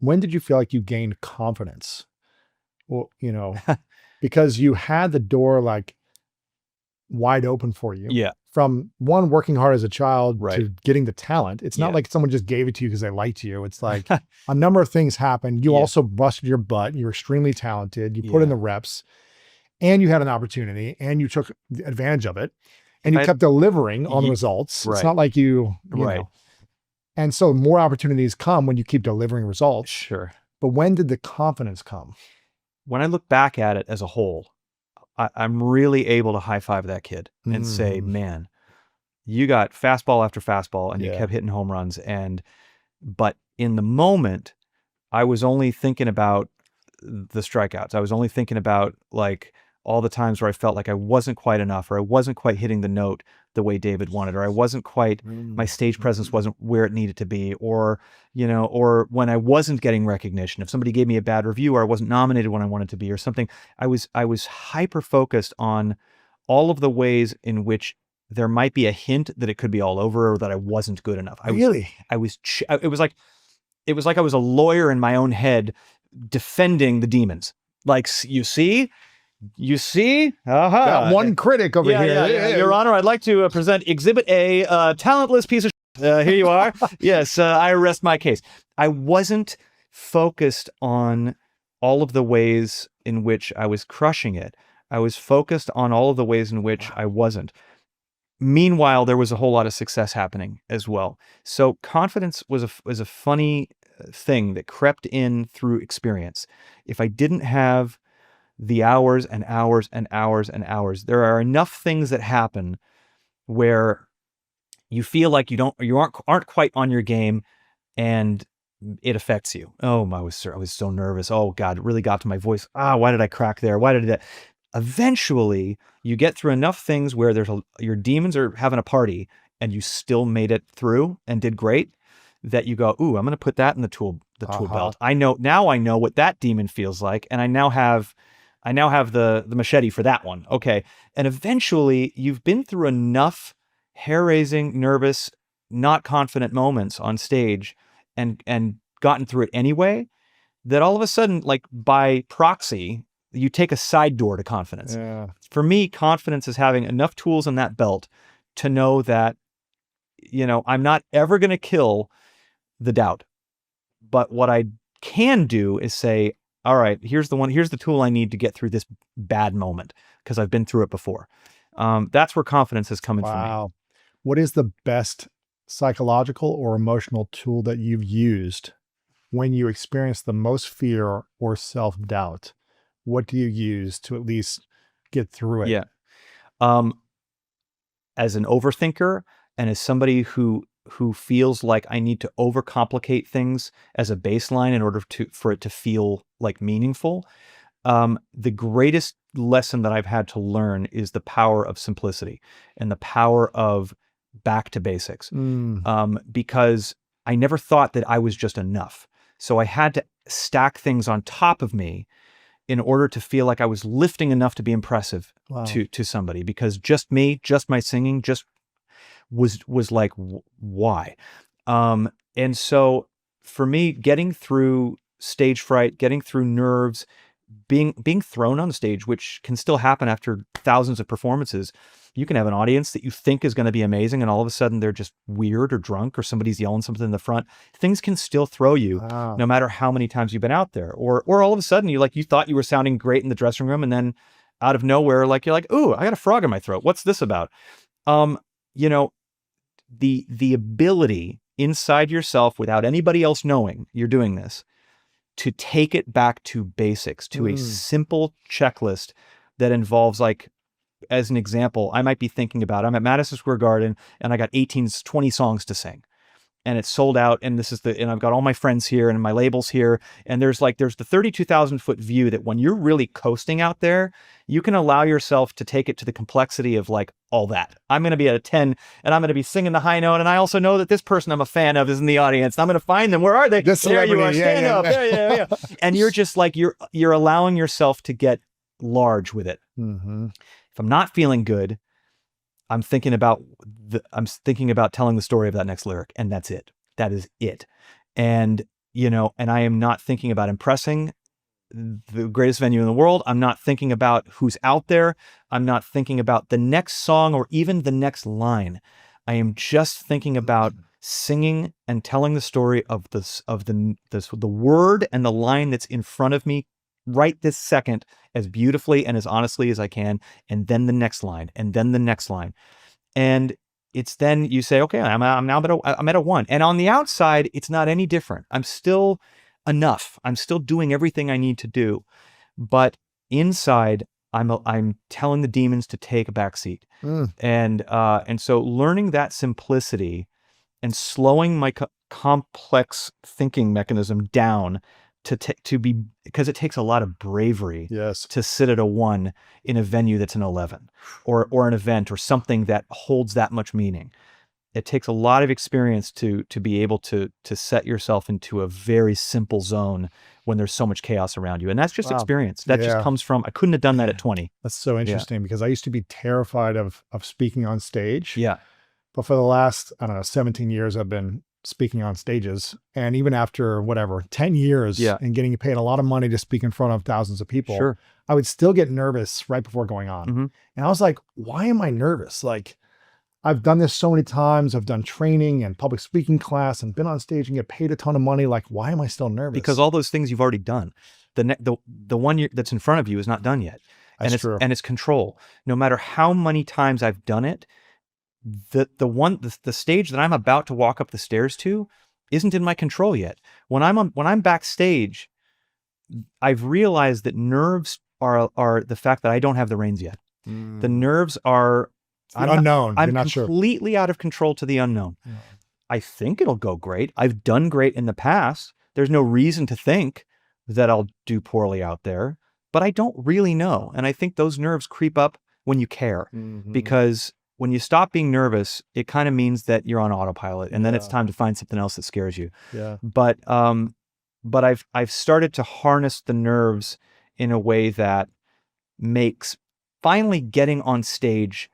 when did you feel like you gained confidence? Well, because you had the door like wide open for you. Yeah. From one, working hard as a child Right. to getting the talent. It's not Yeah. like someone just gave it to you because they liked you. It's like a number of things happened. You Yeah. also busted your butt. You're extremely talented. You put in Yeah. the reps and you had an opportunity and you took advantage of it and If you kept delivering on the Ye- results. It's Right. not like you Right. know. And so more opportunities come when you keep delivering results. Sure. But when did the confidence come? When I look back at it as a whole, I'm really able to high five that kid and say, man, you got fastball after fastball and you kept hitting home runs. But in the moment, I was only thinking about the strikeouts. I was only thinking about like all the times where I felt like I wasn't quite enough, or I wasn't quite hitting the note the way David wanted, or I wasn't quite, my stage presence wasn't where it needed to be, or, or when I wasn't getting recognition, if somebody gave me a bad review or I wasn't nominated when I wanted to be or something, I was hyper focused on all of the ways in which there might be a hint that it could be all over or that I wasn't good enough. It was like I was a lawyer in my own head defending the demons. Like, you see, That one critic over here. Yeah. Your Honor, I'd like to present Exhibit A, talentless piece of shit. Here you are. Yes, I rest my case. I wasn't focused on all of the ways in which I was crushing it. I was focused on all of the ways in which I wasn't. Meanwhile, there was a whole lot of success happening as well. So confidence was a funny thing that crept in through experience. If I didn't have the hours and hours and hours and hours, there are enough things that happen where you feel like you aren't quite on your game, and it affects you. Oh, I was so nervous. Oh God, it really got to my voice. Why did I crack there? Why did that? Eventually, you get through enough things where your demons are having a party, and you still made it through and did great, that you go, ooh, I'm going to put that in the tool belt. I know what that demon feels like, and I now have the machete for that one. Okay. And eventually you've been through enough hair-raising, nervous, not confident moments on stage and gotten through it anyway, that all of a sudden, like by proxy, you take a side door to confidence. Yeah. For me, confidence is having enough tools in that belt to know that, I'm not ever going to kill the doubt. But what I can do is say, all right, here's the tool I need to get through this bad moment because I've been through it before. That's where confidence is coming from. Wow. What is the best psychological or emotional tool that you've used when you experience the most fear or self-doubt? What do you use to at least get through it? Yeah. As an overthinker and as somebody who feels like I need to overcomplicate things as a baseline in order for it to feel like meaningful, the greatest lesson that I've had to learn is the power of simplicity and the power of back to basics. Because I never thought that I was just enough. So I had to stack things on top of me in order to feel like I was lifting enough to be impressive to somebody, because just me, just my singing, just was like, why? And so for me, getting through stage fright, getting through nerves, being thrown on stage, which can still happen after thousands of performances. You can have an audience that you think is going to be amazing, and all of a sudden they're just weird or drunk, or somebody's yelling something in the front. Things can still throw you no matter how many times you've been out there. Or all of a sudden you thought you were sounding great in the dressing room, and then out of nowhere, you're like, ooh, I got a frog in my throat. What's this about? The ability inside yourself, without anybody else knowing you're doing this, to take it back to basics, to a simple checklist that involves, like, as an example, I might be thinking about, I'm at Madison Square Garden and I got 20 songs to sing, and it's sold out. And and I've got all my friends here and my labels here. And there's the 32,000 foot view that when you're really coasting out there, you can allow yourself to take it to the complexity of like all that. I'm going to be at a 10 and I'm going to be singing the high note. And I also know that this person I'm a fan of is in the audience. And I'm going to find them. Where are they? There you are. Stand up. Yeah. And you're just like, you're allowing yourself to get large with it. Mm-hmm. If I'm not feeling good, I'm thinking about telling the story of that next lyric, and that's it. That is it. And and I am not thinking about impressing the greatest venue in the world. I'm not thinking about who's out there. I'm not thinking about the next song or even the next line. I am just thinking about singing and telling the story of the word and the line that's in front of me right this second as beautifully and as honestly as I can, and then the next line, and then the next line. And it's then you say, okay, I'm at a 1. And on the outside, it's not any different. I'm still enough. I'm still doing everything I need to do. But inside, I'm telling the demons to take a back seat. And so learning that simplicity and slowing my complex thinking mechanism down to be, because it takes a lot of bravery Yes. to sit at a 1 in a venue that's an 11 or an event or something that holds that much meaning. It takes a lot of experience to be able to set yourself into a very simple zone when there's so much chaos around you. And that's just experience. That just comes from, I couldn't have done that at 20. That's so interesting because I used to be terrified of speaking on stage. Yeah. But for the last, I don't know, 17 years, I've been speaking on stages. And even after whatever, 10 years and getting paid a lot of money to speak in front of thousands of people, I would still get nervous right before going on. And I was like, why am I nervous? Like, I've done this so many times. I've done training and public speaking class and been on stage and get paid a ton of money. Like, why am I still nervous? Because all those things you've already done. The one that's in front of you is not done yet. That's true. And it's control. No matter how many times I've done it, the stage that I'm about to walk up the stairs to isn't in my control yet. When I'm backstage, I've realized that nerves are the fact that I don't have the reins yet. The nerves are unknown. I'm not completely out of control to the unknown. I think it'll go great. I've done great in the past. There's no reason to think that I'll do poorly out there, but I don't really know. And I think those nerves creep up when you care, because when you stop being nervous, it kind of means that you're on autopilot, and then it's time to find something else that scares you. But I've started to harness the nerves in a way that makes finally getting on stage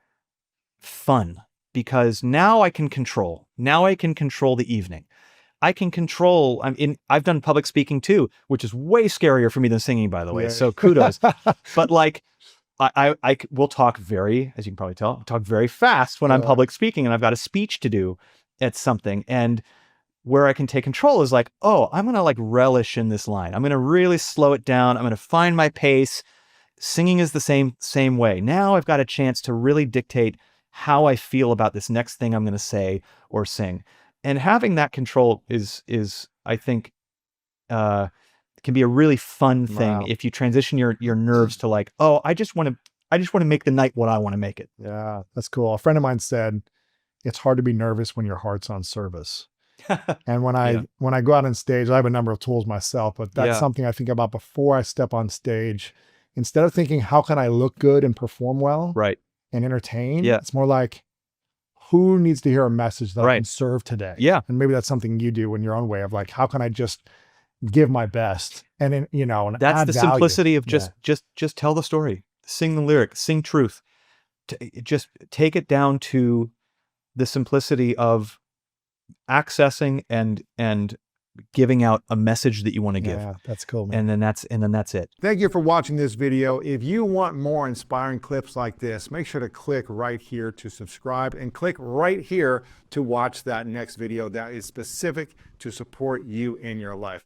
fun, because now I can control. Now I can control the evening. I can control. I've done public speaking too, which is way scarier for me than singing, by the way. So kudos. But like, I will talk as you can probably tell, talk very fast when I'm public speaking and I've got a speech to do at something. And where I can take control is like, oh, I'm going to like relish in this line. I'm going to really slow it down. I'm going to find my pace. Singing is the same way. Now I've got a chance to really dictate how I feel about this next thing I'm going to say or sing. And having that control is I think, can be a really fun thing if you transition your nerves to like, oh, I just want to make the night what I want to make it. Yeah, that's cool. A friend of mine said, it's hard to be nervous when your heart's on service. And when I go out on stage, I have a number of tools myself, but that's something I think about before I step on stage. Instead of thinking, how can I look good and perform well and entertain? It's more like, who needs to hear a message that I can serve today? And maybe that's something you do in your own way of like, how can I just give my best? And then, and that's the value. simplicity of just tell the story, sing the lyric, sing truth. Just take it down to the simplicity of accessing and giving out a message that you want to give. Yeah, that's cool, man. And then that's it. Thank you for watching this video. If you want more inspiring clips like this, make sure to click right here to subscribe and click right here to watch that next video that is specific to support you in your life.